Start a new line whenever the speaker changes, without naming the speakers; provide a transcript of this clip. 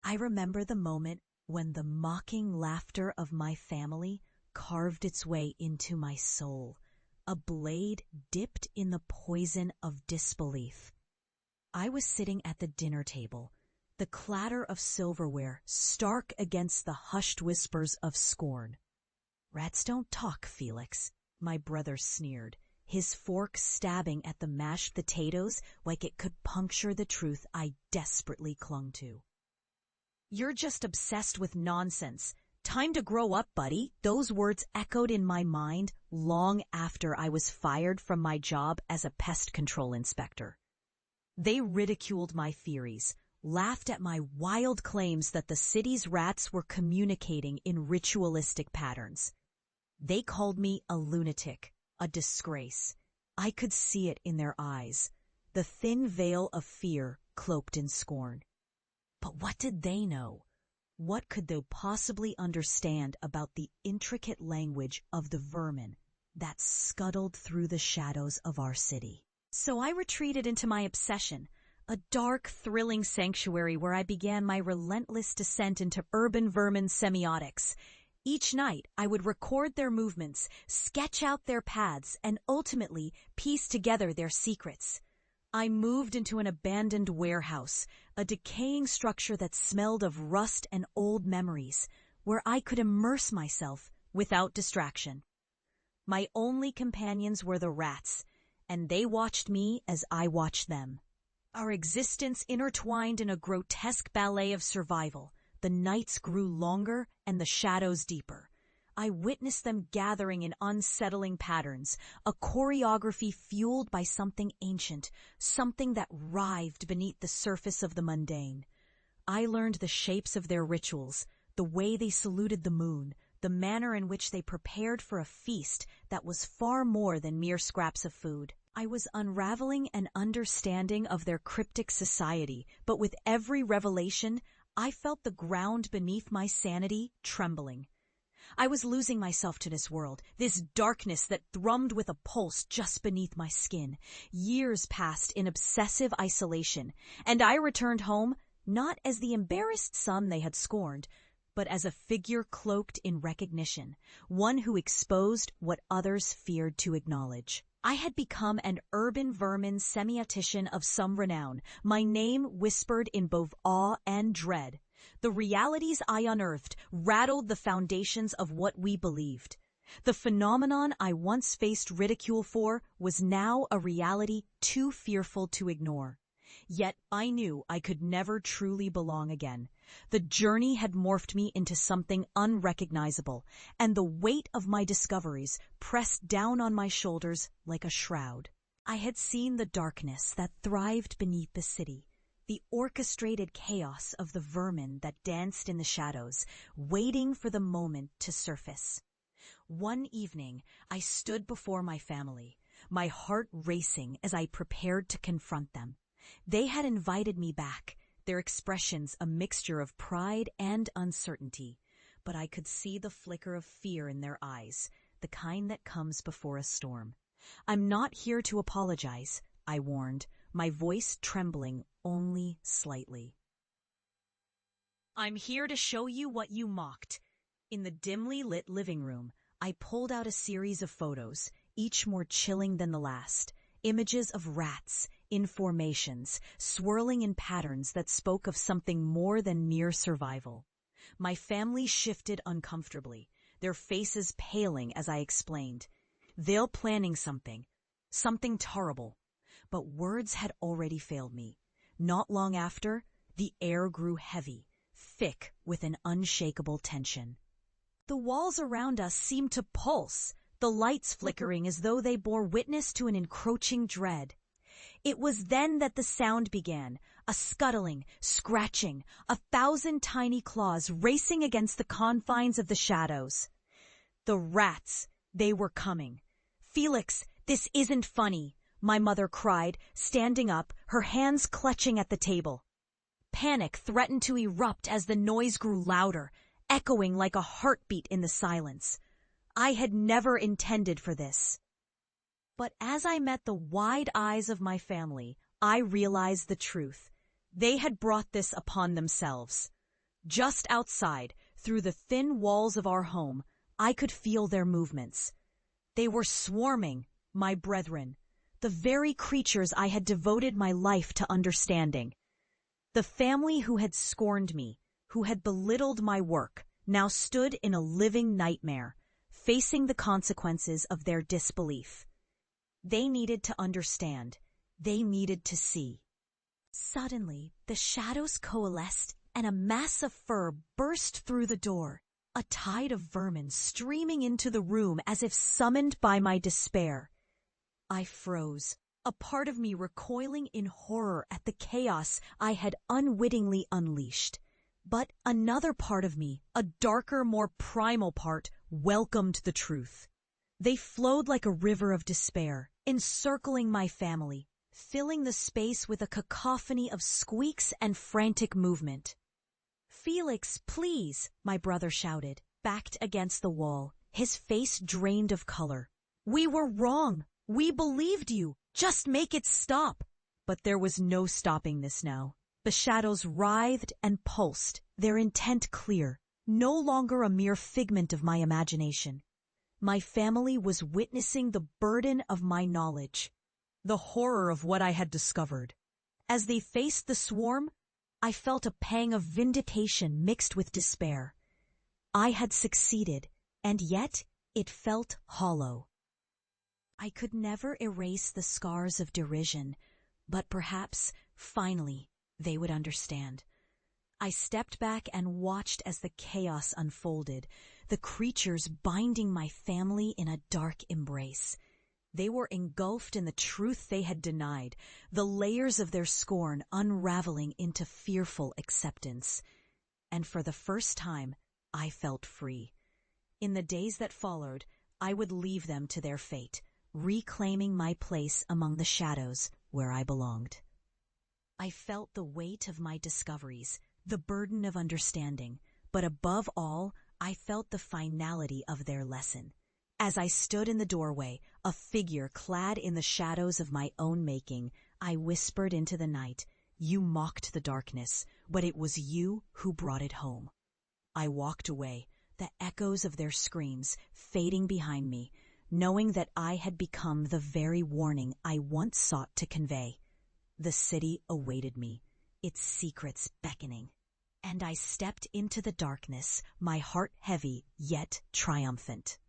I remember the moment when the mocking laughter of my family carved its way into my soul, a blade dipped in the poison of disbelief. I was sitting at the dinner table, the clatter of silverware stark against the hushed whispers of scorn. "Rats don't talk, Felix," my brother sneered, his fork stabbing at the mashed potatoes like it could puncture the truth I desperately clung to. "You're just obsessed with nonsense. Time to grow up, buddy." Those words echoed in my mind long after I was fired from my job as a pest control inspector. They ridiculed my theories, laughed at my wild claims that the city's rats were communicating in ritualistic patterns. They called me a lunatic, a disgrace. I could see it in their eyes, the thin veil of fear cloaked in scorn. But what did they know? What could they possibly understand about the intricate language of the vermin that scuttled through the shadows of our city? So I retreated into my obsession, a dark, thrilling sanctuary where I began my relentless descent into urban vermin semiotics. Each night, I would record their movements, sketch out their paths, and ultimately piece together their secrets. I moved into an abandoned warehouse, a decaying structure that smelled of rust and old memories, where I could immerse myself without distraction. My only companions were the rats, and they watched me as I watched them. Our existence intertwined in a grotesque ballet of survival. The nights grew longer and the shadows deeper. I witnessed them gathering in unsettling patterns, a choreography fueled by something ancient, something that writhed beneath the surface of the mundane. I learned the shapes of their rituals, the way they saluted the moon, the manner in which they prepared for a feast that was far more than mere scraps of food. I was unraveling an understanding of their cryptic society, but with every revelation, I felt the ground beneath my sanity trembling. I was losing myself to this world, this darkness that thrummed with a pulse just beneath my skin. Years passed in obsessive isolation, and I returned home not as the embarrassed son they had scorned, but as a figure cloaked in recognition, one who exposed what others feared to acknowledge. I had become an urban vermin semiotician of some renown, my name whispered in both awe and dread. The realities I unearthed rattled the foundations of what we believed. The phenomenon I once faced ridicule for was now a reality too fearful to ignore. Yet I knew I could never truly belong again. The journey had morphed me into something unrecognizable, and the weight of my discoveries pressed down on my shoulders like a shroud. I had seen the darkness that thrived beneath the city, the orchestrated chaos of the vermin that danced in the shadows, waiting for the moment to surface. One evening, I stood before my family, my heart racing as I prepared to confront them. They had invited me back, their expressions a mixture of pride and uncertainty, but I could see the flicker of fear in their eyes, the kind that comes before a storm. "I'm not here to apologize," I warned, my voice trembling only slightly. "I'm here to show you what you mocked." In the dimly lit living room, I pulled out a series of photos, each more chilling than the last. Images of rats, in formations, swirling in patterns that spoke of something more than mere survival. My family shifted uncomfortably, their faces paling as I explained. They're planning something terrible. But words had already failed me. Not long after, the air grew heavy, thick with an unshakable tension. The walls around us seemed to pulse, the lights flickering as though they bore witness to an encroaching dread. It was then that the sound began, a scuttling, scratching, 1,000 tiny claws racing against the confines of the shadows. The rats, they were coming. "Felix, this isn't funny," my mother cried, standing up, her hands clutching at the table. Panic threatened to erupt as the noise grew louder, echoing like a heartbeat in the silence. I had never intended for this. But as I met the wide eyes of my family, I realized the truth. They had brought this upon themselves. Just outside, through the thin walls of our home, I could feel their movements. They were swarming, my brethren, the very creatures I had devoted my life to understanding. The family who had scorned me, who had belittled my work, now stood in a living nightmare, facing the consequences of their disbelief. They needed to understand. They needed to see. Suddenly, the shadows coalesced and a mass of fur burst through the door, a tide of vermin streaming into the room as if summoned by my despair. I froze, a part of me recoiling in horror at the chaos I had unwittingly unleashed. But another part of me, a darker, more primal part, welcomed the truth. They flowed like a river of despair, encircling my family, filling the space with a cacophony of squeaks and frantic movement. "Felix, please," my brother shouted, backed against the wall, his face drained of color. "We were wrong. We believed you. Just make it stop." But there was no stopping this now. The shadows writhed and pulsed, their intent clear, no longer a mere figment of my imagination. My family was witnessing the burden of my knowledge, the horror of what I had discovered. As they faced the swarm, I felt a pang of vindication mixed with despair. I had succeeded, and yet it felt hollow. I could never erase the scars of derision, but perhaps, finally, they would understand. I stepped back and watched as the chaos unfolded, the creatures binding my family in a dark embrace. They were engulfed in the truth they had denied, the layers of their scorn unraveling into fearful acceptance. And for the first time, I felt free. In the days that followed, I would leave them to their fate, reclaiming my place among the shadows where I belonged. I felt the weight of my discoveries, the burden of understanding, but above all, I felt the finality of their lesson. As I stood in the doorway, a figure clad in the shadows of my own making, I whispered into the night, "You mocked the darkness, but it was you who brought it home." I walked away, the echoes of their screams fading behind me, knowing that I had become the very warning I once sought to convey. The city awaited me, its secrets beckoning. And I stepped into the darkness, my heart heavy yet triumphant.